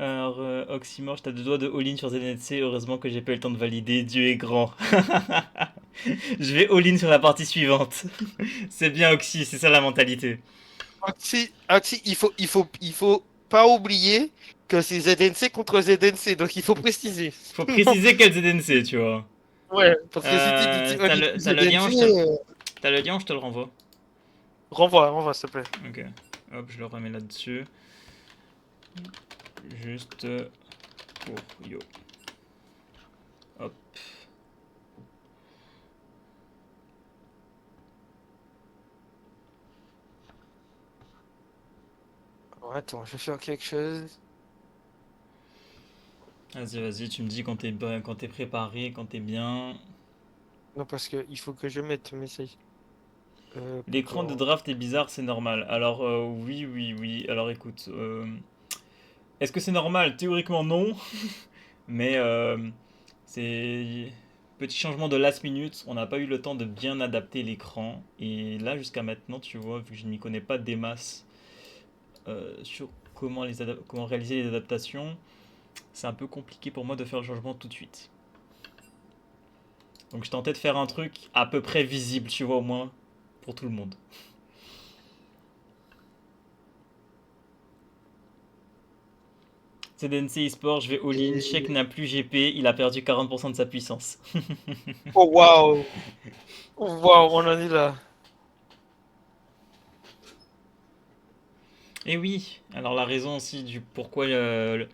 Alors, Oxymore, t'as deux doigts de all-in sur ZNC. Heureusement que j'ai pas eu le temps de valider. Dieu est grand. Je vais all-in sur la partie suivante. C'est bien, Oxy, c'est ça la mentalité. Anti, il faut pas oublier que c'est ZNC contre ZNC, donc il faut préciser. Faut préciser quel ZNC, tu vois. Ouais, parce que si tu dis Team Liquid T'as le lien, ZNC, t'as le lien ou je te le renvoie? renvoie, s'il te plaît. Ok. Hop, je le remets là-dessus. Juste pour yo. Hop. Oh, attends, je vais faire quelque chose. Vas-y, tu me dis quand t'es préparé, quand t'es bien. Non, parce que il faut que je mette le message. L'écran de Pourtant. draft est bizarre, c'est normal. Alors, oui. Alors, écoute. Est-ce que c'est normal? Théoriquement, non. Mais c'est. Petit changement de last minute. On n'a pas eu le temps de bien adapter l'écran. Et là, jusqu'à maintenant, tu vois, vu que je ne m'y connais pas des masses sur comment réaliser les adaptations, c'est un peu compliqué pour moi de faire le changement tout de suite. Donc, je tentais de faire un truc à peu près visible, tu vois, au moins, pour tout le monde. CDNC eSport, je vais all-in. Check Et... n'a plus GP, il a perdu 40% de sa puissance. Oh waouh! Oh waouh, on en est là. Et oui, alors la raison aussi du pourquoi le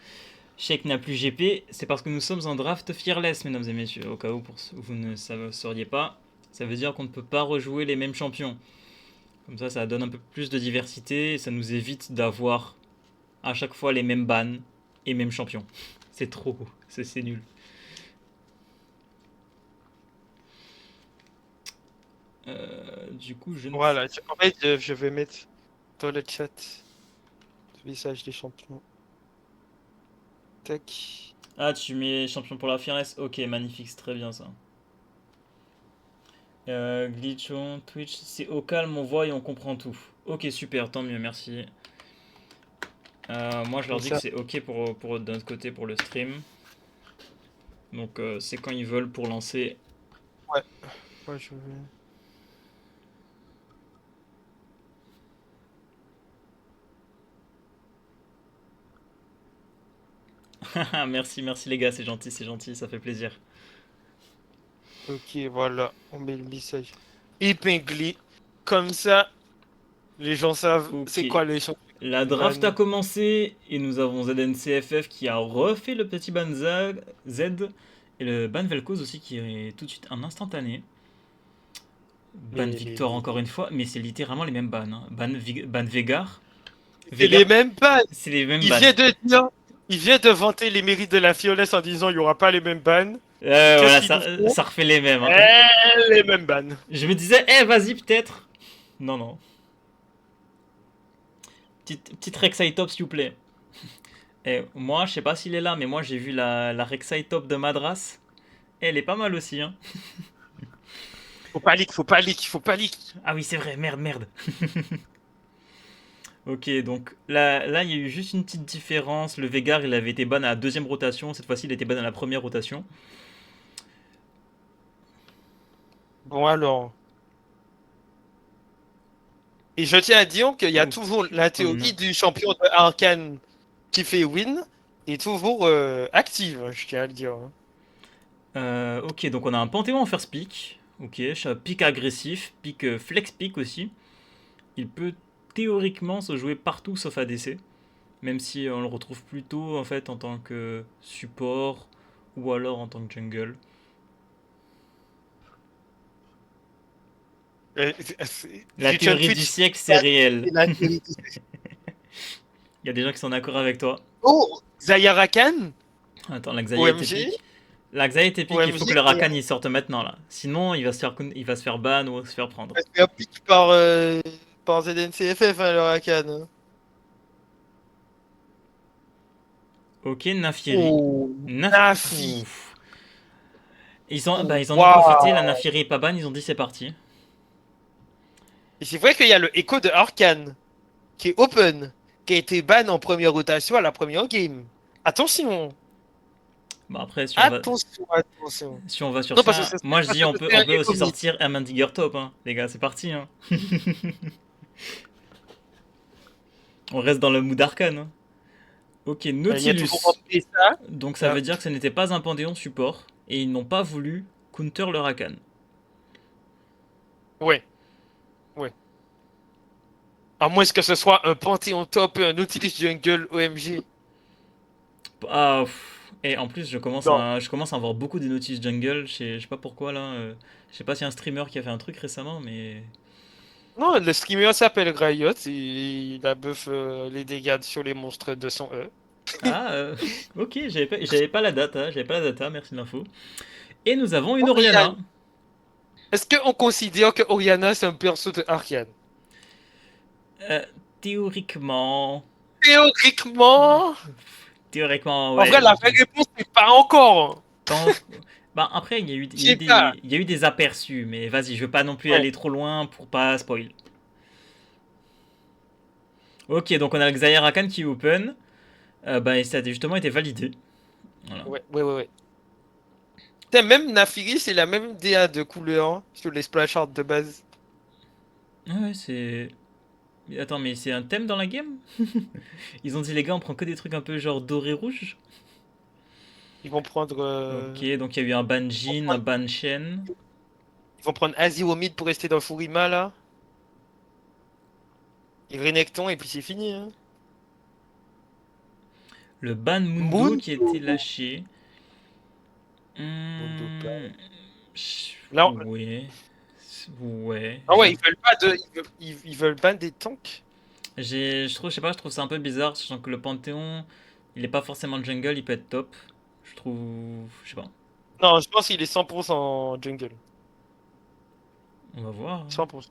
Sheik n'a plus GP, c'est parce que nous sommes en draft fearless, mesdames et messieurs. Au cas où vous ne sauriez pas, ça veut dire qu'on ne peut pas rejouer les mêmes champions. Comme ça donne un peu plus de diversité et ça nous évite d'avoir à chaque fois les mêmes bans et mêmes champions. C'est trop, c'est nul. Du coup, je ne sais. Voilà, en fait, je vais mettre dans le chat le message des champions. Tac. Ah, tu mets champion pour la fearless. Ok, magnifique, c'est très bien ça. Glitchon, Twitch, c'est au calme, on voit et on comprend tout. Ok, super, tant mieux, merci. Moi, je leur Comme dis que ça. c'est ok pour d'un autre côté pour le stream. Donc, c'est quand ils veulent pour lancer. Ouais. Moi, je vais. Merci les gars, c'est gentil, ça fait plaisir. Ok, voilà. On met le message épinglé. Comme ça, les gens savent Ok, c'est quoi les champions la qui draft a bannent. commencé et nous avons ZNCFF qui a refait le petit ban Z et le ban Vel'Koz aussi qui est tout de suite un instantané. Ban Victor encore une fois, mais c'est littéralement les mêmes bans, hein. Ban Vegar. C'est les Vegar, mêmes bans. c'est les mêmes Il bans. vient de dire, il vient de vanter les mérites de la Fiolès en disant il n'y aura pas les mêmes bans. Et qu'est-ce Voilà, qu'ils nous font? ça refait les mêmes, hein. Les mêmes bans. Je me disais, vas-y, peut-être. Non, non. Petite Rek'Sai top, s'il vous plaît. Et moi, je sais pas s'il est là, mais moi, j'ai vu la Rek'Sai top de Madras. Elle est pas mal aussi, hein. Faut pas leak. Ah oui, c'est vrai, merde. Ok, donc là, il y a eu juste une petite différence. Le Veigar, il avait été ban à la deuxième rotation. Cette fois-ci, il était ban à la première rotation. Bon alors. Et je tiens à dire qu'il y a Ok, toujours la on a- théorie du champion de Arcane qui fait win est toujours active, je tiens à le dire. ok, donc on a un Panthéon en first pick. Ok, pick agressif, pick flex pick aussi. Il peut théoriquement se jouer partout sauf ADC. Même si on le retrouve plutôt en fait en tant que support ou alors en tant que jungle. La Kitchen théorie du Twitch, siècle, c'est réel. c'est la théorie du- Il y a des gens qui sont d'accord avec toi. Oh, Zaya Rakan, Attends, la Xayah est OMG, épique. La Xayah est épique, il faut que OMG, le et Rakan il sorte maintenant là. Sinon, il va se faire ban ou se faire prendre. elle se fait un pick par ZNCFF, hein, le Rakan. Hein. Ok, Nafiri. Oh, Nafi. Ouf. Ils en ont profité, la Waouh. Nafiri est pas ban, ils ont dit c'est parti. Et c'est vrai qu'il y a le écho de Arcane qui est open, qui a été ban en première rotation à la première game. Attention, Bon, après, attention. si on va sur Non, parce que ça, ça moi je dis serait on un peut aussi Egomite. sortir Ermandiger top, hein. Les gars, c'est parti, hein. On reste dans le mood arcane, hein. Ok, Il y a toujours Nautilus. rempli ça. Donc ça veut dire que ce n'était pas un Panthéon support, et ils n'ont pas voulu counter le Rakan. Ouais, ouais. À moins que ce soit un Panthéon top et un Nautilus Jungle OMG. Ah, et en plus, Non. je commence à avoir beaucoup des Nautilus Jungle, je sais pas pourquoi là. Je sais pas s'il y a un streamer qui a fait un truc récemment, mais... Non, le streamer s'appelle Riot et il a buff les dégâts sur les monstres de son E. Ah, ok, j'avais pas la data, merci de l'info. Et nous avons une Oriana. Oriana. Est-ce qu'on considère que Oriana c'est un perso de Arcane? Euh, théoriquement... Théoriquement. Théoriquement, En vrai, ouais. la vraie réponse c'est pas encore. Pas en- Bah, après, Je sais pas. il y a eu des aperçus, mais vas-y, je veux pas non plus Ouais. aller trop loin pour pas spoil. Ok, donc on a le Xayah Rakan qui est open. Bah, et ça a justement été validé. Voilà. Ouais. Putain, même Nafiri, c'est la même DA de couleur sur les splash art de base. Ouais, c'est. Mais attends, mais c'est un thème dans la game? Ils ont dit, les gars, on prend que des trucs un peu genre doré rouge? Ils vont prendre, Ok, donc il y a eu un ban Jin, un ban Shen. ils vont prendre Aziromid pour rester dans Furima là. Et Renekton et puis c'est fini. Hein. Le ban Mundo Moon. qui a été lâché. Mundo Hmm, pas. Là, Ouais. Ouais. ah ouais, ils veulent pas de, ils veulent ban des tanks. Je sais pas, je trouve ça un peu bizarre, sachant que le Panthéon, il est pas forcément jungle, il peut être top. Je trouve. Je sais pas. Non, je pense qu'il est 100% jungle. On va voir. 100%.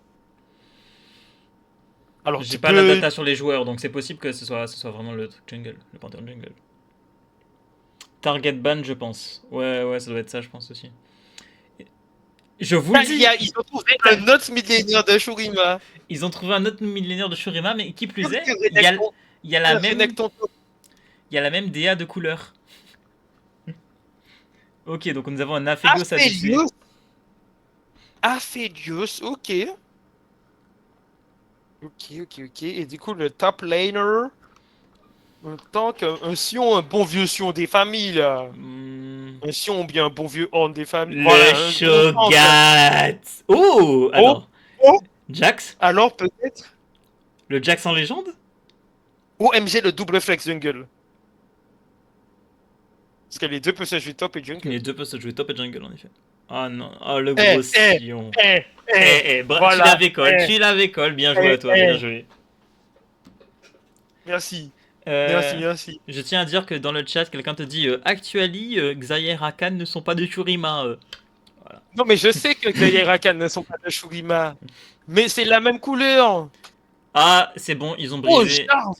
Alors J'ai tu pas la peux. data sur les joueurs, donc c'est possible que ce soit vraiment le truc jungle, le Panthéon jungle. Target ban, je pense. Ouais, ça doit être ça, je pense aussi. Je vous le dis, Ils ont trouvé un autre millénaire de Shurima. ils ont trouvé un autre millénaire de Shurima, mais qui plus est, Renekton, il y a la même, Renekton top. il y a la même DA de couleur. Ok, donc nous avons un Aphelios ADC. Aphelios. Aphelios, ok. Ok. Et du coup, le top laner. Un tank, un Sion, un bon vieux Sion des familles, là. Hmm, Un Sion, ou bien un bon vieux Horn des familles. le Voilà, un bon tank. Shogat. Oh, Oh, attends. oh, Jax? alors peut-être Le Jax en légende? OMG, le double flex jungle. Parce que les deux peuvent se jouer top et jungle. Les deux peuvent se jouer top et jungle en effet. Ah non, oh le Eh, gros eh, Sion. eh, eh, voilà, Tu l'avais col, bien joué à toi, bien eh. joué. Merci, Euh, merci. je tiens à dire que dans le chat, quelqu'un te dit Actually, Xayah et Rakan ne sont pas de Shurima. Voilà. Non, mais je sais que les Rakan ne sont pas de Shurima. Mais c'est la même couleur. Ah, c'est bon, ils ont Oh, brisé. genre,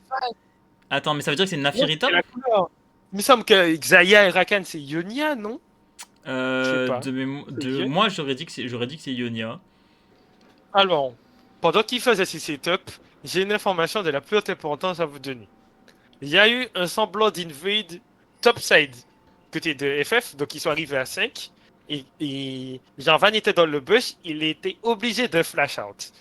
Attends, mais ça veut dire que c'est une ouais, Nafiri c'est top? la couleur. Il me semble que Xayah et Rakan, c'est Ionia, non? Je sais pas. C'est Ionia. Moi, j'aurais dit que c'est Ionia. Alors, pendant qu'il faisait ses setups, j'ai une information de la plus haute importance à vous donner. Il y a eu un semblant d'invade topside côté de FF, donc ils sont arrivés à 5. Et Jean Van était dans le bush, il était obligé de flash out.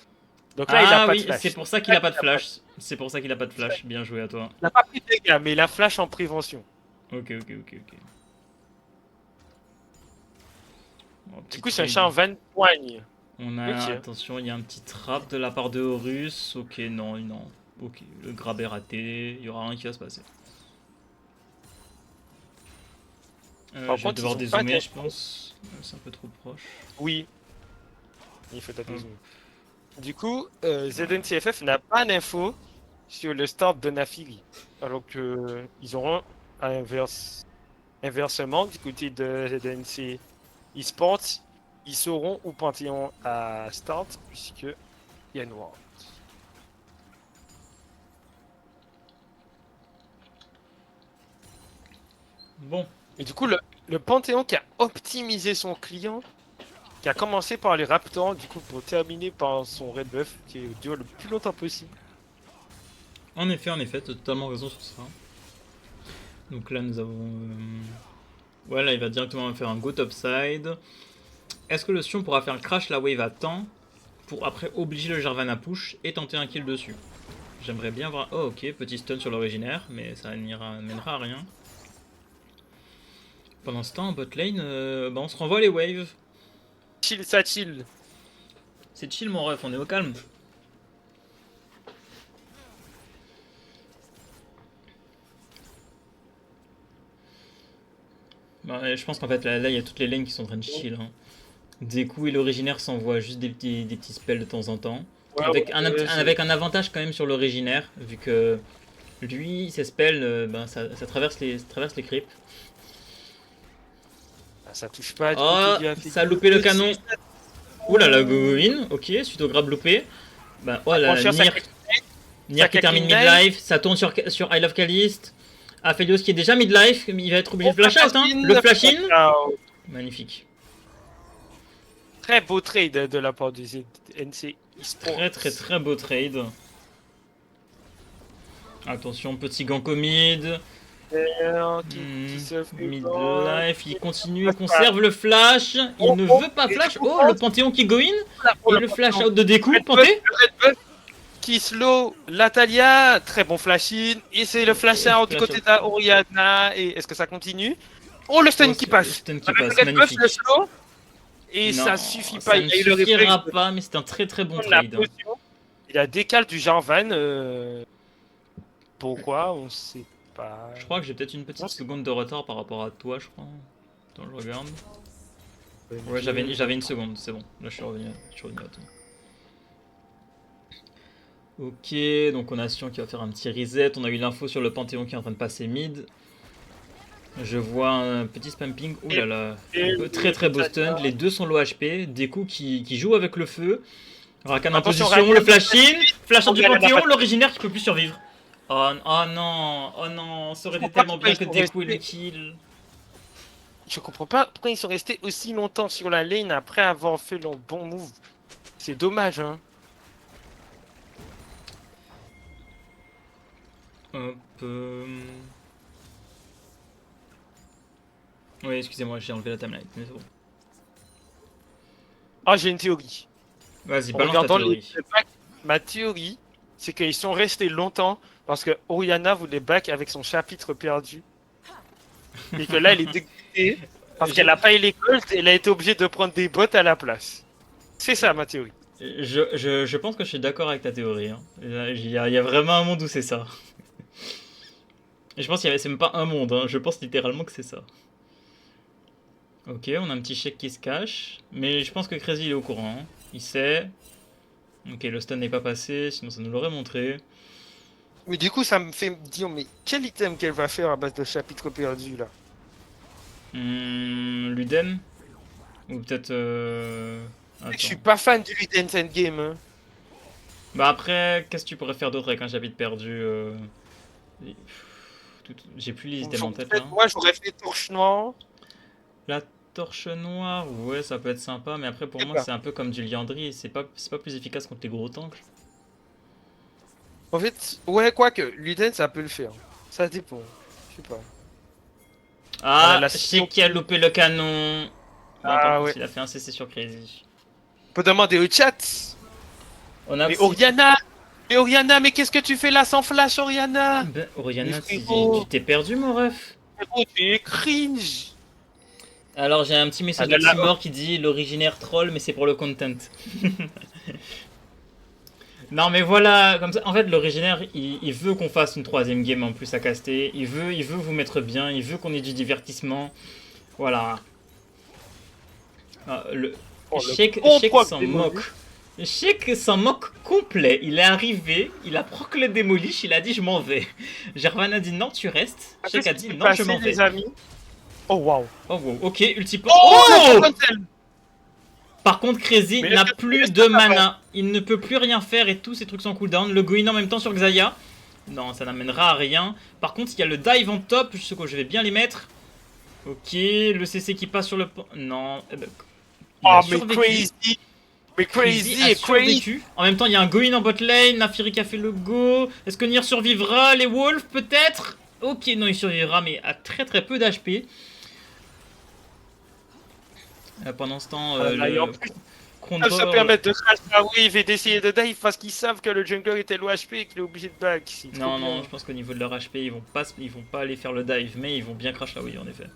Donc là, il a Ah pas de oui, flash. c'est pour ça qu'il a pas de flash. C'est pour ça qu'il a pas de flash. Bien joué à toi. Il n'a pas pris de dégâts, mais il a flash en prévention. Ok. Oh, Du petit coup, c'est un trade. champ Van poigne. On a, Ok. attention, il y a un petit trap de la part de Horus. Ok, non. Ok, le grab est raté. Il y aura rien qui va se passer. Par Je vais contre, devoir ils ont pas dézoomer, de... je pense. C'est un peu trop proche. Oui, il faut taper Hum. zoom. Du coup, ZNCFF n'a pas d'info sur le start de Nafiri. Alors que ils auront inversement, du côté de ZNC eSports, ils sauront où Panthéon à start, puisque il y a une World. Bon, Et du coup, le Panthéon qui a optimisé son client, qui a commencé par les Raptors, du coup, pour terminer par son Red Buff, qui dure le plus longtemps possible. en effet, tu as totalement raison sur ça. Donc là, nous avons... Voilà, il va directement faire un go topside. Est-ce que le Sion pourra faire crash la wave à temps pour après obliger le Jarvan à push et tenter un kill dessus? J'aimerais bien voir... Oh ok, petit stun sur l'originaire, mais ça mènera à rien. Pendant ce temps, en bot lane, bah on se renvoie les waves. Chill, ça chill. C'est chill mon ref, on est au calme. Bah, je pense qu'en fait là il y a toutes les lanes qui sont en train de chill. Hein. Deku et l'originaire s'envoient juste des petits spells de temps en temps. Ouais, avec, ouais, avec un avantage quand même sur l'originaire, vu que lui, ses spells, ben, ça traverse les creeps. Ça touche pas. Oh, ça a loupé le canon. Oula la Goin, ok, suite au grab loupé. Bah, oh là, Nier qui termine mid-life, ça tourne sur I Love Caliste. Aphelios qui est déjà mid-life, il va être obligé de flash out, hein. Le flash in. Magnifique. Très beau trade de la part du NC Esports. Très beau trade. Attention, petit gank au mid. Mid-life, il continue, il conserve le flash. Il ne veut pas flash. Oh, le Panthéon qui go in. Et le flash out de Deku, Panthé. Qui slow Latalia, très bon flash in. Et c'est le flash out du côté d'Oriana. Et est-ce que ça continue? Oh, le stun qui passe. Stun qui passe, magnifique. Et non, ça suffit pas. Il ne suffira pas, mais c'est un très bon trade. Il a décalé du Jarvan. Pourquoi? On sait pas. Je crois que j'ai peut-être une petite seconde de retard par rapport à toi, je crois. Attends, je regarde. Ouais, j'avais une seconde, c'est bon. Là, je suis revenu à toi. Ok, donc on a Sion qui va faire un petit reset. On a eu l'info sur le Panthéon qui est en train de passer mid. Je vois un petit spamping. Ouh là là. Très beau stun. Les deux sont low HP. Deku qui joue avec le feu. Rakan en position. Le flash in. Flash out du Panthéon. L'originaire qui peut plus survivre. Oh non. Ça aurait été tellement bien que Deku ait le kill. Je comprends pas pourquoi ils sont restés aussi longtemps sur la lane après avoir fait leur bon move. C'est dommage, hein. Hop. Oui, excusez-moi, j'ai enlevé la timeline, mais c'est bon. Ah, j'ai une théorie. Vas-y, balance ta théorie. Ma théorie, c'est qu'ils sont restés longtemps parce que Oriana voulait back avec son chapitre perdu. Et que là, elle est dégoûtée parce qu'elle a pas eu les golds et elle a été obligée de prendre des bots à la place. C'est ça, ma théorie. Je pense que je suis d'accord avec ta théorie. Hein. Il y a vraiment un monde où c'est ça. Et je pense qu'il y avait, c'est même pas un monde, hein. Je pense littéralement que c'est ça. Ok, on a un petit chèque qui se cache. Mais je pense que Crazy il est au courant. Hein. Il sait. Ok, le stun n'est pas passé, sinon ça nous l'aurait montré. Mais du coup, ça me fait dire, mais quel item qu'elle va faire à base de chapitre perdu là? Luden? Ou peut-être... Je suis pas fan du Luden Endgame. Hein. Bah après, qu'est-ce que tu pourrais faire d'autre avec un chapitre perdu J'ai plus les items en tête là. Moi j'aurais fait torche noire. La torche noire, ouais, ça peut être sympa, mais après pour moi c'est un peu comme du Liandry, c'est pas plus efficace contre les gros tanks. En fait, ouais, quoique, Luden ça peut le faire. Ça dépend, je sais pas. Ah, je sais qui a loupé le canon. Ah ouais. Il a fait un CC sur Crazy. On peut demander au chat. On a mais Oriana! Mais Oriana, mais qu'est-ce que tu fais là sans flash, Oriana? Ben, Oriana, tu t'es perdu, mon ref. Tu es cringe. Alors, j'ai un petit message de Timor qui dit l'originaire troll, mais c'est pour le content. Non, mais voilà, comme ça. En fait, l'originaire, il veut qu'on fasse une troisième game en plus à caster. Il veut vous mettre bien. Il veut qu'on ait du divertissement. Voilà. Ah, Sheik s'en moque. Sheik s'en moque complet. Il est arrivé, il a proc le démolish, il a dit je m'en vais. Jarvan a dit non, tu restes. Sheik a dit non, je m'en vais. Oh wow. Oh wow, ok, ultiport. Oh, par contre, Crazy n'a plus de mana. Il ne peut plus rien faire et tous ces trucs sont cooldown. Le Goin en même temps sur Xayah. Non, ça n'amènera à rien. Par contre, il y a le dive en top, ce que je vais bien les mettre. Ok, le CC qui passe sur le... Non. Oh, mais Crazy. Mais Crazy est crazy. En même temps, il y a un Goin en bot lane. Nafiri qui a fait le go. Est-ce que Nier survivra? Les Wolves, peut-être? Ok, non, il survivra, mais à très très peu d'HP. Pendant ce temps, Là, et en le plus, ils se Krondor... permettent de crash la wave et d'essayer de dive parce qu'ils savent que le jungler était low HP et qu'il est obligé de back. C'est trop Non, bien. non, je pense qu'au niveau de leur HP, ils vont pas aller faire le dive, mais ils vont bien crash la wave, en effet.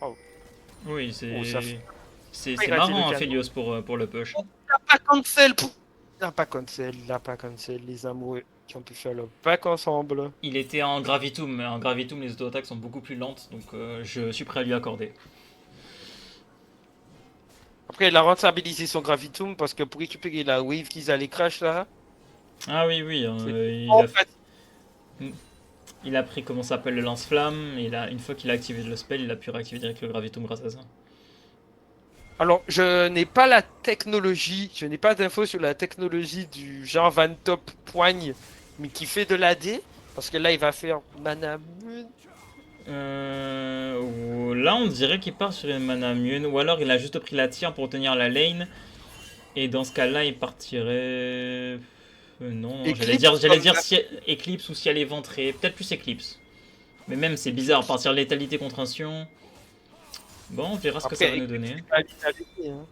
Oh, Oui, oh ça fait. c'est Rater le marrant, hein, canon. Felios, pour le push. Il n'a pas cancel. Il n'a pas cancel. Il n'a pas cancel. Les amoureux qui ont pu faire leur back ensemble. Il était en Gravitum, mais en Gravitum, les auto-attaques sont beaucoup plus lentes, donc je suis prêt à lui accorder. Après, il a rentabilisé son gravitum parce que pour récupérer la wave qu'ils allaient crash là, Ah oui, oui, c'est il en a, fait. il a pris, comment ça s'appelle, le lance-flamme, et une fois qu'il a activé le spell, il a pu réactiver direct le Gravitum grâce à ça. Alors, je n'ai pas la technologie, je n'ai pas d'infos sur la technologie du Jarvan Top Poigne, mais qui fait de l'AD. Parce que là, il va faire Mana Moon. Là, on dirait qu'il part sur une mana Mune, ou alors il a juste pris la tire pour tenir la lane, et dans ce cas-là, il partirait... non, non, Eclipse, j'allais comme dire ça. Eclipse ou ciel éventré, peut-être plus Eclipse. Mais même, c'est bizarre, partir létalité contre un Sion. Bon, on verra ce que ça va Après, nous Eclipse, donner. c'est pas l'IT, hein.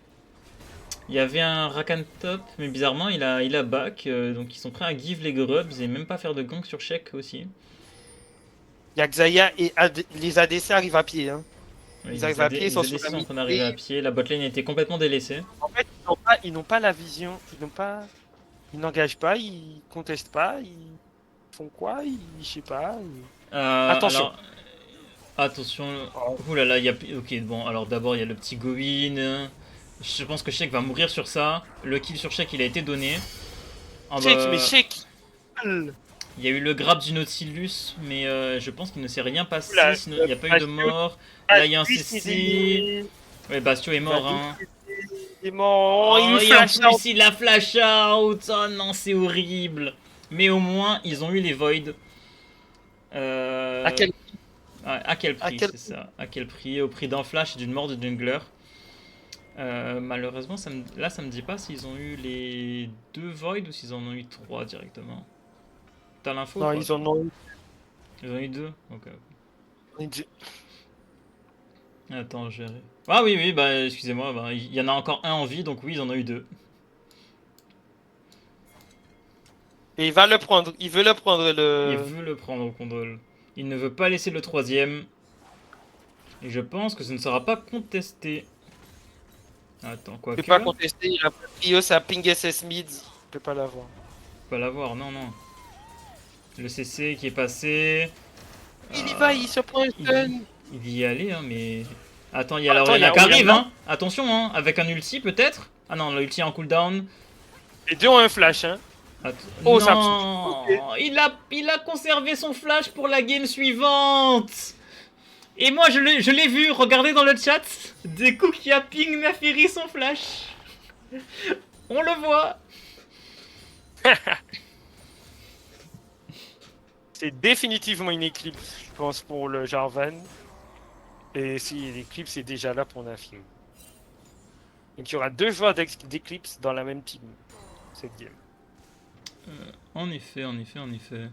Il y avait un Rakan top, mais bizarrement, il a back, donc ils sont prêts à give les grubs et même pas faire de gank sur Sheik aussi. Il y a Xayah et les ADC arrivent à pied. Hein. Oui, Ils arrivent à pied, ils les sont sur ADC la sont en mid. train d'arriver à Et pied, la botlane était complètement délaissée. en fait, ils n'ont pas la vision, ils n'engagent pas, ils contestent pas, ils font quoi, je sais pas. Attention. Alors, attention. Oh. Ouh là là, il y a... Ok, bon, alors d'abord il y a le petit Goin. Je pense que Sheik va mourir sur ça. Le kill sur Sheik, il a été donné. Ah Shake, mais bah, shake. il y a eu le grab du Nautilus, mais je pense qu'il ne s'est rien passé, Oula, sinon il n'y a pas eu de mort. Là, il y a un CC. Ouais, Bastio est mort, hein. Il est mort, Oh, il et en flash out. plus, il a flash out. Oh non, c'est horrible. Mais au moins, ils ont eu les voids. À quel, Ouais, à quel à prix, quel... c'est ça. À quel prix? Au prix d'un flash et d'une mort de jungler. Malheureusement, là, ça me dit pas s'ils ont eu les deux voids ou s'ils en ont eu trois directement. T'as l'info ou Non, pas, ils en toi? ont Ils en ont eu deux? Ok. eu. Attends, je verrai. Ah oui, oui, bah excusez-moi, bah, il y en a encore un en vie, donc oui, ils en ont eu deux. Et il va le prendre, il veut le prendre Il le. veut le prendre au condole. Il ne veut pas laisser le troisième. Et je pense que ce ne sera pas contesté. Attends, Il peut quoique. pas contester, il a pas trio, ça ping SS mid, il peut pas l'avoir. On peut l'avoir, non, non. Le CC qui est passé. Il y va, il se prend un Il, stun. il y allait, hein, mais. Attends, il y a Attends, il y l'Aurélia a qui arrive, Oriana. hein. Attention, hein. Avec un ulti peut-être. Ah non, l'ulti en cooldown. Les deux ont un flash, hein. Oh, ça touche. Non, Ok. il a conservé son flash pour la game suivante. Et moi, je l'ai vu, regardez dans le chat. Deku qui a ping Naferry son flash. On le voit. C'est définitivement une éclipse, je pense, pour le Jarvan. Et si l'éclipse est déjà là pour Nafim. Donc il y aura deux joueurs d'éclipse dans la même team, cette game. En effet, en effet, en effet.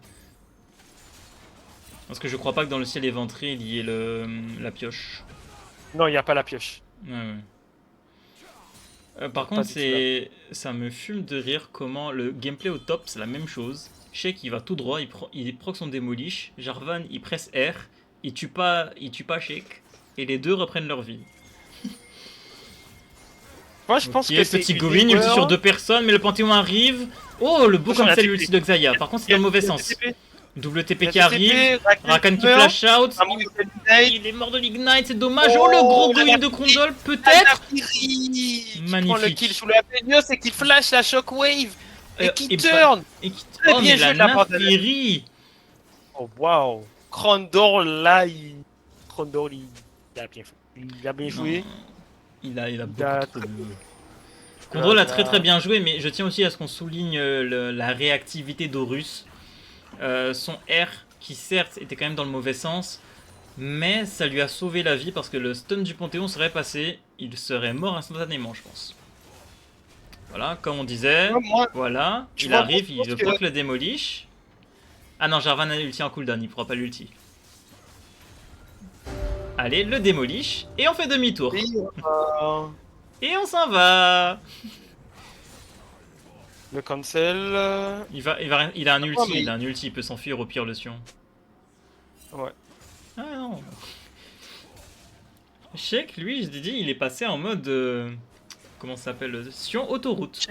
Parce que je crois pas que dans le ciel éventré, il y ait la pioche. Non, il n'y a pas la pioche. Ouais, ouais. Par Pas contre, du tout là. ça me fume de rire comment le gameplay au top, c'est la même chose. Sheik, il va tout droit, il proc son démolish. Jarvan, il presse R, il tue pas Sheik. Et les deux reprennent leur vie. Moi, je pense Ok, que c'est petit une Govin, ulti sur erreur. deux personnes, mais le Panthéon arrive. Oh, le beau Attention, il y a cancel TP. ulti de Xayah. Par contre, c'est dans le mauvais sens. TP. Double Il TP y a qui TP, arrive. Rakan qui meurt. flash out. Amour de Ignite. Il est mort de l'ignite, c'est dommage. Oh, Oh, le gros la Going de Naafiri. Krondol, peut-être. Qui prend le Magnifique. kill sous la mieux, c'est qu'il flash la shockwave et qui et turn. Très oh, bien mais joué la de la part de la- Naafiri. Oh waouh. Krondor là, Krondor il a bien fait. Il a bien joué. Non, il a Il beaucoup a trop. très- Condrol a il très très a- bien joué, mais je tiens aussi à ce qu'on souligne la réactivité d'Horus. Son R, qui certes était quand même dans le mauvais sens, mais ça lui a sauvé la vie parce que le stun du Panthéon serait passé, il serait mort instantanément, je pense. Voilà, comme on disait, Moi, voilà, tu il vois, arrive, moi, je il pense que- proc le démolish. Ah non, Jarvan a l'ulti en cooldown, il pourra pas l'ulti. Allez, le démolish, et on fait demi-tour. Et on s'en va. Le cancel. Il a un ulti, mais- il a un ulti, il peut s'enfuir au pire le Sion. Ouais. Ah non. Sheik, lui, je t'ai dit, il est passé en mode... comment ça s'appelle? Sion autoroute.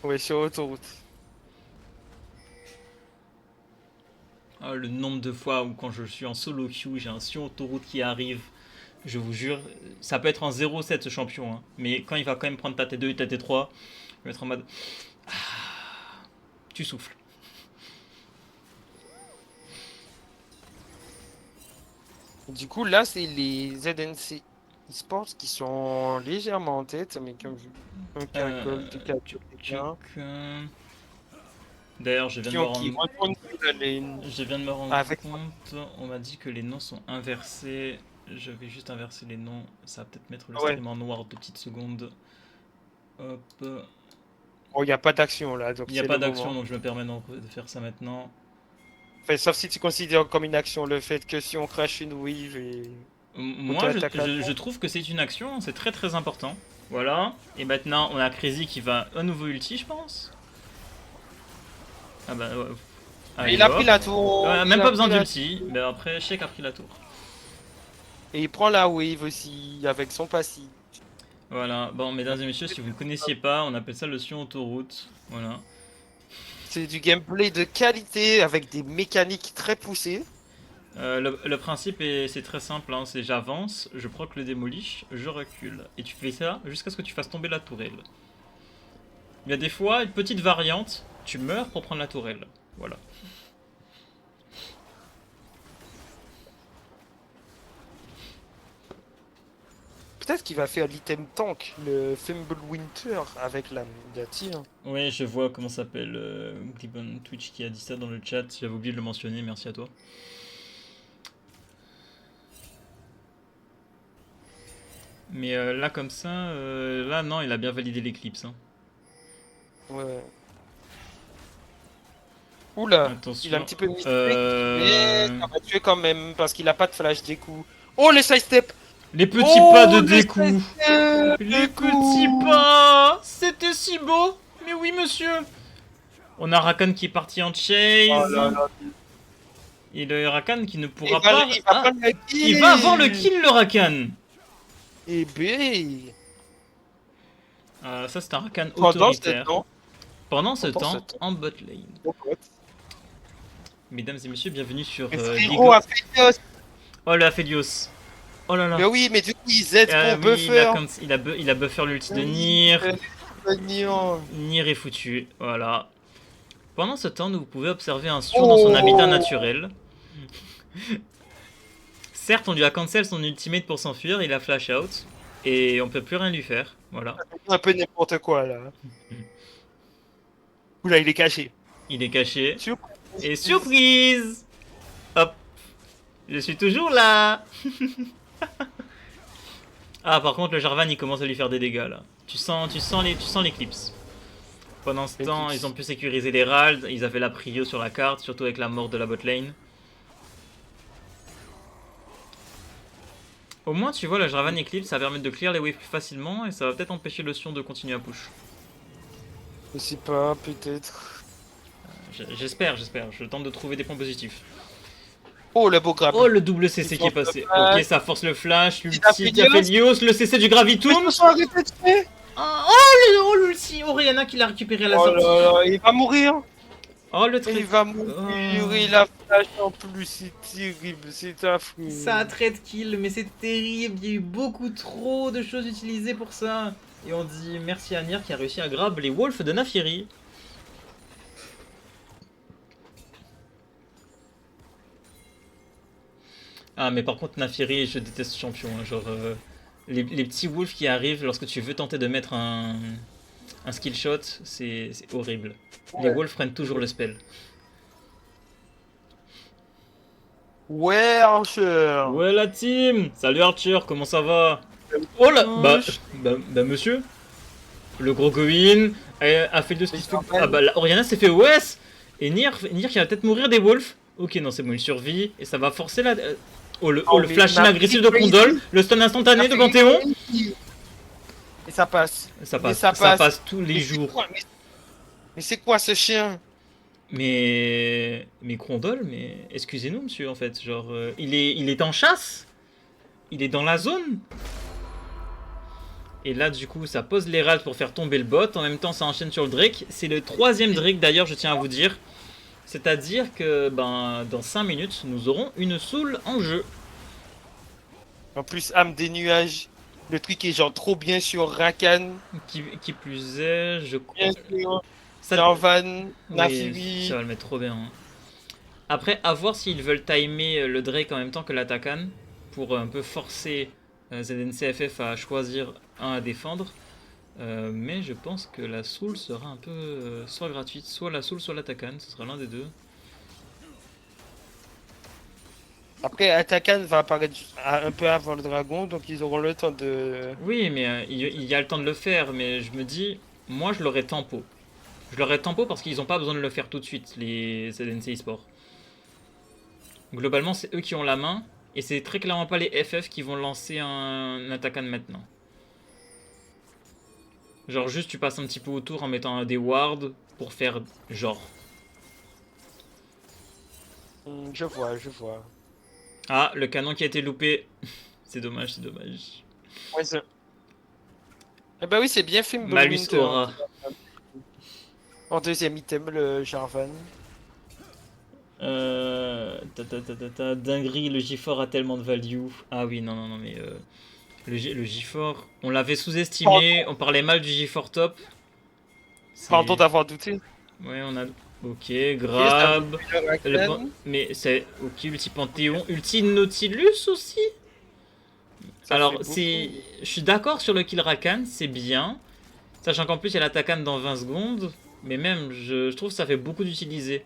Ouais, sur autoroute. Ah, le nombre de fois où quand je suis en solo queue, j'ai un Sion autoroute qui arrive. Je vous jure, ça peut être en 0-7 ce champion. Hein. Mais quand il va quand même prendre ta T2 et ta T3, il va être en mode... Ah, tu souffles. Du coup, là, c'est les ZNC eSports qui sont légèrement en tête, mais comme vu. Un caracol, deux caracol, D'ailleurs, je viens de me qui rendre... retournent sur la lane. Je viens de me rendre Avec- compte, on m'a dit que les noms sont inversés. Je vais juste inverser les noms, ça va peut-être mettre le Ouais. stream en noir 2 petites secondes. Hop. Bon, il n'y a pas d'action là. Donc Il n'y a c'est pas le d'action, moment. donc je me permets de faire ça maintenant. Enfin, sauf si tu considères comme une action le fait que si on crash une wave et. Moi, attaque la je trouve que c'est une action, c'est très très important. Voilà. Et maintenant, on a Crazy qui va un nouveau ulti, je pense. Ah bah ouais. Allez, Il a hop. pris la tour. Ouais, il même a pas besoin pris la- d'ulti. Mais après, Sheik a pris la tour. Et il prend la wave aussi avec son passif. Voilà. Bon, mesdames et messieurs, si vous ne connaissiez pas, on appelle ça le Sion autoroute. Voilà. C'est du gameplay de qualité avec des mécaniques très poussées. Le principe c'est très simple, hein, c'est j'avance, je proc le démolish, je recule. Et tu fais ça jusqu'à ce que tu fasses tomber la tourelle. Il y a des fois, une petite variante, tu meurs pour prendre la tourelle. Voilà. Peut-être qu'il va faire l'item tank, le Fumble Winter avec la tir. Oui, je vois comment ça s'appelle Glibon Twitch qui a dit ça dans le chat, j'avais oublié de le mentionner, merci à toi. Mais là comme ça, là non, il a bien validé l'éclipse. Hein. Ouais. Oula, Attention. il a un petit peu mis mais ça va tuer quand même parce qu'il a pas de flash des coups. Oh les side step. Les petits pas de découp. Les petits pas. C'était si beau. Mais oui monsieur. On a Rakan qui est parti en chase. Oh là là. Et le Rakan qui ne Il pourra va, pas... il va Ah, prendre le kill. il va avoir le kill le Rakan. Et B. Ça c'est un Rakan Pendant ce autoritaire. temps, Pendant ce Pendant ce temps, en bot lane. mon pote, Mesdames et messieurs, bienvenue sur le League frérot a of- fait Dios. Oh le Aphelios. Oh là là. Mais oui, mais du coup il Z pour Oui, buffer. il a buffer l'ulti de Nier. Nier. Nier est foutu, voilà. Pendant ce temps, vous pouvez observer un Sion dans son habitat naturel. Certes, on lui a cancel son ultimate pour s'enfuir, il a flash out. Et on peut plus rien lui faire, voilà. Un peu n'importe quoi là. Oula, il est caché. Il est caché. Surprise. Et surprise! Hop! Je suis toujours là! Ah, par contre, le Jarvan il commence à lui faire des dégâts là. Tu sens l'éclipse. Pendant ce temps, Éclipse. ils ont pu sécuriser les Ralds, ils avaient la prio sur la carte, surtout avec la mort de la bot lane. Au moins, tu vois, le Jarvan Eclipse, ça va permettre de clear les waves plus facilement et ça va peut-être empêcher le Sion de continuer à push. Je sais pas, peut-être. J'espère, je tente de trouver des points positifs. Oh le beau grab. Oh, le double CC qui est passé. Ok, ça force le flash, l'ulti d'Aphelios, le CC du Gravitum. Ils se sont arrêtés de tuer. Oh, l'ulti Oriana qui l'a récupéré à la Oh sortie. là là, il va mourir. Oh, le trait. Il va mourir, Oh. il a flash en plus, c'est terrible, c'est affreux. Ça a trade kill, mais c'est terrible. Il y a eu beaucoup trop de choses utilisées pour ça. Et on dit merci à Nier qui a réussi à grab les Wolves de Nafieri. Ah, mais par contre, Nafieri, je déteste ce champion. Hein, genre, les petits wolves qui arrivent lorsque tu veux tenter de mettre un skill shot, c'est horrible. Les Ouais. wolves prennent toujours le spell. Ouais, Archer. Ouais, la team! Salut Archer, comment ça va? Oh là! Bah, monsieur? Le gros Goin a fait 2 Mais spells. je Ah bah, Oriana s'est fait OS! Et Nier qui va peut-être mourir des wolves. Ok, non, c'est bon, il survit. Et ça va forcer la. Oh, le mais flash ma agressif de Crazy. Crondol. Le stun instantané de Panthéon. Et ça passe. Ça Mais passe, ça ça passe. passe tous les Mais c'est jours. quoi, mais c'est quoi ce chien? Mais Crondol, mais excusez-nous, monsieur, en fait. Genre, il est en chasse. Il est dans la zone. Et là, du coup, ça pose les rats pour faire tomber le bot. En même temps, ça enchaîne sur le Drake. C'est le 3ème Drake, d'ailleurs, je tiens à vous dire. C'est-à-dire que, ben, dans 5 minutes, nous aurons une soul en jeu. En plus, âme des nuages. Le truc est genre trop bien sur Rakan. Qui plus est, je crois. Bien sûr. Ça, Jarvan, oui, Nafi. ça va le mettre trop bien. Hein. Après, à voir s'ils veulent timer le Drake en même temps que l'Atakan. Pour un peu forcer ZNCFF à choisir un à défendre. Mais je pense que la soul sera un peu soit gratuite, soit la soul, soit l'Atakan. Ce sera l'un des deux. Après, Atakan va apparaître un peu avant le dragon, donc ils auront le temps de. Oui, mais il y a le temps de le faire. Mais je me dis, moi je l'aurais tempo. Je l'aurais tempo parce qu'ils n'ont pas besoin de le faire tout de suite, les ZNC eSport. Globalement, c'est eux qui ont la main. Et c'est très clairement pas les FF qui vont lancer un Atakan maintenant. Genre juste tu passes un petit peu autour en mettant des wards pour faire genre. Je vois, je vois. Ah, le canon qui a été loupé. C'est dommage, c'est dommage. Ouais, eh ben oui, c'est bien fait. Malus aura. En deuxième item, le Jarvan. Dinguerie, le G4 a tellement de value. Ah oui, non, non, non, mais le G4, on l'avait sous-estimé, on parlait mal du G4 top. Pardon d'avoir douté. Ouais, on a. Ok, grab. Rakan. Mais c'est. Ok, ulti Panthéon. Ulti Nautilus aussi. Ça Alors, fait c'est. beaucoup. Je suis d'accord sur le kill Rakan, c'est bien. Sachant qu'en plus, il y a l'Atakan dans 20 secondes. Mais même, je trouve que ça fait beaucoup d'utiliser.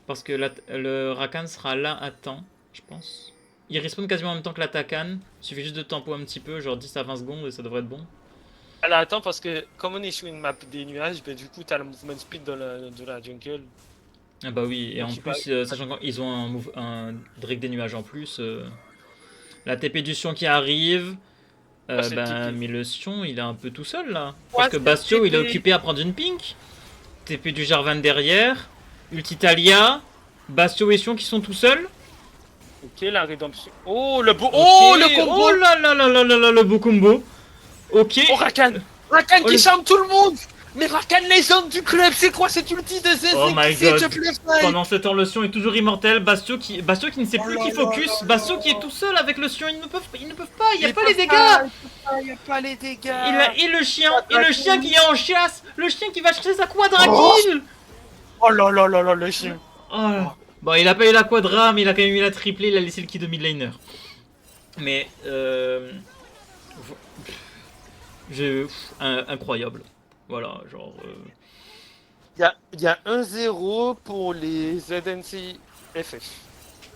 Parce que le Rakan sera là à temps, je pense. Il respawn quasiment en même temps que l'Atakan. Il suffit juste de tempo un petit peu, genre 10 à 20 secondes et ça devrait être bon. Alors attends, parce que comme on est sur une map des nuages, ben, du coup t'as le movement speed de la jungle. Ah bah oui, et Donc, en plus, sachant qu'ils ont un Drake des nuages en plus, la TP du Sion qui arrive, c'est le TP. mais le Sion il est un peu tout seul là. Ouais, Parce que c'est le Bastio il est TP. occupé à prendre une pink. TP du Jarvan derrière, Ultitalia, Bastio et Sion qui sont tout seuls. Ok, la rédemption. Oh, le beau. Ok, Oh, le combo. oh là là là là là là, le beau combo. Ok. Oh, Rakan. Rakan Oh, qui le- charme tout le monde. Mais Rakan, légende du club, c'est quoi cette ulti de ZZ Oh my qui fait god. te play fight? Pendant ce temps, le Sion est toujours immortel. Bastio qui ne sait Oh plus là qui là focus. là Bastio là. qui est tout seul avec le Sion. Ils ne peuvent pas. Il n'y a Ils pas les peuvent dégâts. pas, il y a pas les dégâts. Et le chien qui est en chasse. Le chien qui va chercher sa quadra kill. Oh là là là là, le chien. Oh. Bon, il a pas eu la quadra, mais il a quand même eu la triplée. Il a laissé le kill de mid laner. Mais incroyable. Voilà, genre. Il y a 1-0 pour les ZNC FF.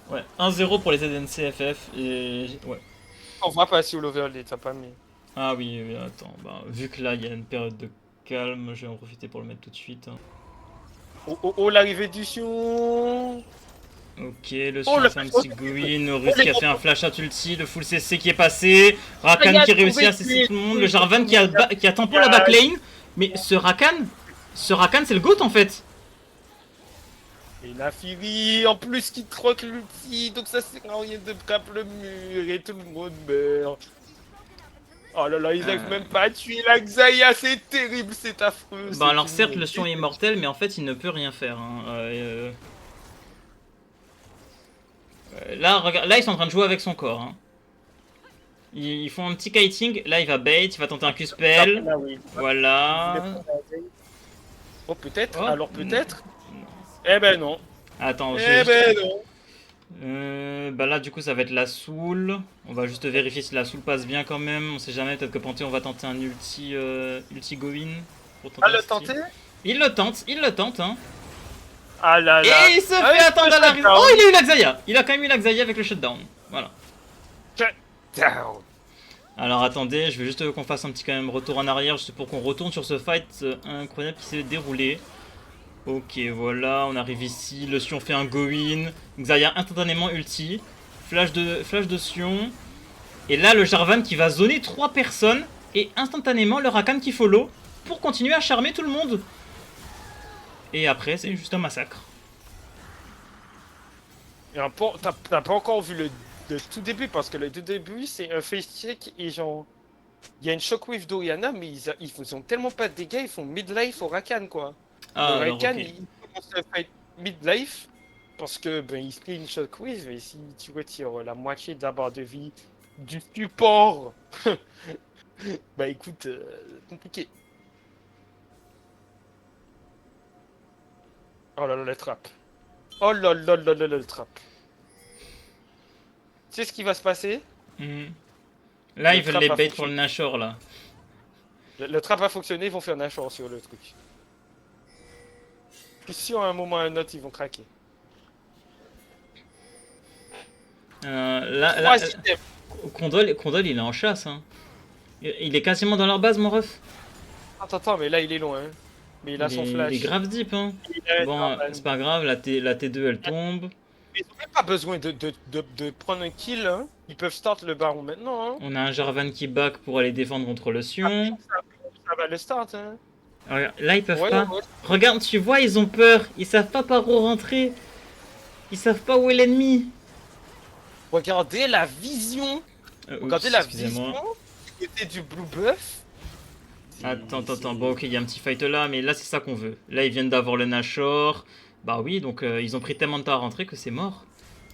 Ouais, 1-0 pour les ZNCFF et ouais. On voit pas si l'overlay, t'as pas mis. Ah oui, oui, attends, bah, vu que là il y a une période de calme, je vais en profiter pour le mettre tout de suite. Hein. Oh oh oh, l'arrivée du Sion. Ok, le Oh, Sion le- fait un petit Gwyn, le Russe qui a fait un flash at ulti, le full CC qui est passé, Rakan Il a qui réussit à trouvé CC tout le monde, le les- Jarvan qui a tampon la backlane. Mais ce Rakan c'est le GOAT en fait. Et la Fury, en plus qui troque l'ulti, donc ça sert à rien de frapper le mur et tout le monde meurt. Oh là là, ils arrivent même pas à tuer la Xayah, c'est terrible, c'est affreux. Bah alors certes le Sion est immortel, mais en fait il ne peut rien faire. Hein. Là, regarde, là ils sont en train de jouer avec son corps. Hein. Ils font un petit kiting, là il va bait, il va tenter un Q-spell. Ah oui. Voilà. Oh peut-être, Oh. alors peut-être. Eh ben non. Attends, Eh ben non. bah là du coup ça va être la soul. On va juste vérifier si la soul passe bien quand même. On sait jamais, peut-être que Panthéon va tenter un ulti Govin. Ah le tenter? Il le tente hein. Ah là Et là. il se Ah, fait il attendre se à la fait Oh il a eu la Xayah. Il a quand même eu la Xayah avec le shutdown. Voilà. Down. Alors attendez, je veux juste qu'on fasse un petit quand même retour en arrière juste pour qu'on retourne sur ce fight incroyable qui s'est déroulé. Ok, voilà, on arrive ici. Le Sion fait un go-in. Xayah instantanément ulti. Flash de Sion. Et là, le Jarvan qui va zoner 3 personnes. Et instantanément, le Rakan qui follow. Pour continuer à charmer tout le monde. Et après, c'est juste un massacre. Et t'as pas encore vu le tout début, parce que le tout début, c'est un face check et genre. Il y a une shockwave d'Oriana, mais ils font tellement pas de dégâts, ils font midlife au Rakan, quoi. Le Ah, alors Rakan, ok. il commence à faire midlife parce que ben, il se fait une shockwave, et si tu retires la moitié de la barre de vie du support, bah écoute, compliqué. Oh là là, le trap. Oh là là là là là, le trap. Tu sais ce qui va se passer? Mhm. Là, Le ils veulent trap les a bait pour fonctionné. le Nashor, là. Le trap a fonctionné, ils vont faire Nashor sur le truc. Puis si à un moment ou à un autre, ils vont craquer. Là, Troisième. Condol, il est en chasse. Hein. Il est quasiment dans leur base, mon ref. Attends, mais là il est loin. Mais il a son Il est flash. grave deep. Hein. Il a Bon, Jarvan. c'est pas grave, la T2 elle tombe. Ils ont même pas besoin de prendre un kill. Hein. Ils peuvent start le baron maintenant. Hein. On a un Jarvan qui back pour aller défendre contre le Sion. Ça va le start. Hein. Alors, là, ils peuvent Ouais, pas. ouais. Regarde, tu vois, ils ont peur. Ils savent pas par où rentrer. Ils savent pas où est l'ennemi. Regardez la vision. Regardez Oups, la excusez-moi. vision du côté du blue buff. Attends. Bon, ok, il y a un petit fight là, mais là, c'est ça qu'on veut. Là, ils viennent d'avoir le Nashor. Bah oui, donc ils ont pris tellement de temps à rentrer que c'est mort.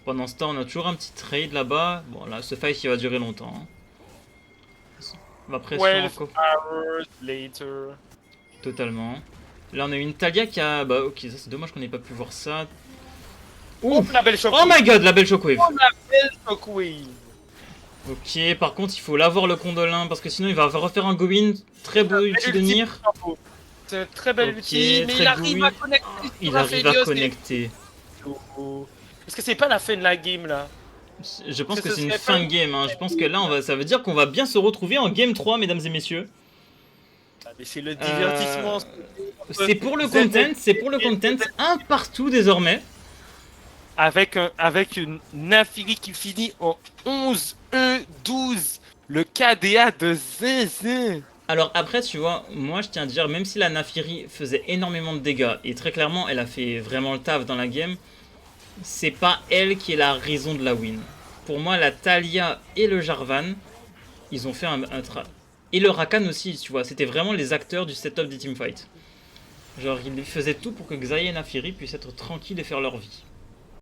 Pendant ce temps, on a toujours un petit trade là-bas. Bon, là, ce fight, il va durer longtemps. Hein. Ma pression 12 encore. hours later. Totalement. Là, on a une Talia qui a... Bah ok, ça c'est dommage qu'on n'ait pas pu voir ça. Oh, Ouf. la belle shockwave. Oh my god, la belle shockwave. Oh, la belle shockwave. Ok, par contre, il faut l'avoir le Condolin parce que sinon il va refaire un go-in. Très beau ulti de Nier. C'est un très bel Ok, ulti, mais très il arrive beau. à connecter. Il arrive à connecter. Est-ce que c'est pas la fin de la game là? Je pense Que que ce c'est une serait fin pas- de game. Hein. Je pense que là, ça veut dire qu'on va bien se retrouver en game 3, mesdames et messieurs. Mais c'est le divertissement. C'est pour le content, c'est pour le content. Un partout désormais. Avec une Nafiri qui finit en 11-1-12. Le KDA de Zinzin. Alors après, tu vois, moi je tiens à dire, même si la Nafiri faisait énormément de dégâts, et très clairement elle a fait vraiment le taf dans la game, c'est pas elle qui est la raison de la win. Pour moi, la Talia et le Jarvan, ils ont fait un et le Rakan aussi, tu vois, c'était vraiment les acteurs du setup des teamfights. Genre, ils faisaient tout pour que Xayah et Nafiri puissent être tranquilles et faire leur vie.